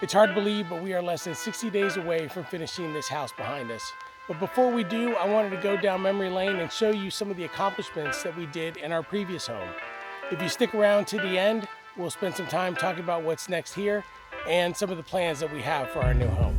It's hard to believe, but we are less than 60 days away from finishing this house behind us. But before we do, I wanted to go down memory lane and show you some of the accomplishments that we did in our previous home. If you stick around to the end, we'll spend some time talking about what's next here and some of the plans that we have for our new home.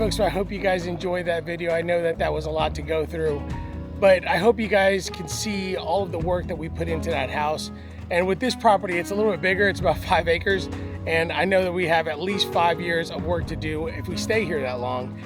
folks, so I hope you guys enjoyed that video. I know that that was a lot to go through, but I hope you guys can see all of the work that we put into that house. And with this property, it's a little bit bigger. It's about 5 acres. And I know that we have at least 5 years of work to do if we stay here that long.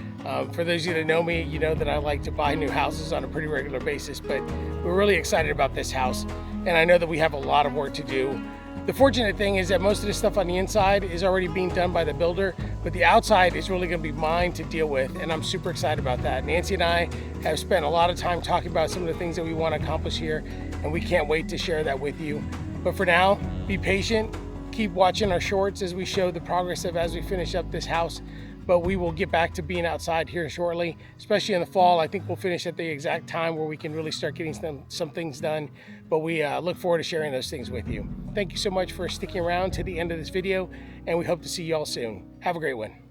For those of you that know me, you know that I like to buy new houses on a pretty regular basis, but we're really excited about this house. And I know that we have a lot of work to do. The fortunate thing is that most of the stuff on the inside is already being done by the builder, but the outside is really going to be mine to deal with, and I'm super excited about that. Nancy and I have spent a lot of time talking about some of the things that we want to accomplish here, and we can't wait to share that with you. But for now, be patient, keep watching our shorts as we show the progress of as we finish up this house. But we will get back to being outside here shortly, especially in the fall. I think we'll finish at the exact time where we can really start getting some things done. But we look forward to sharing those things with you. Thank you so much for sticking around to the end of this video, and we hope to see you all soon. Have a great one.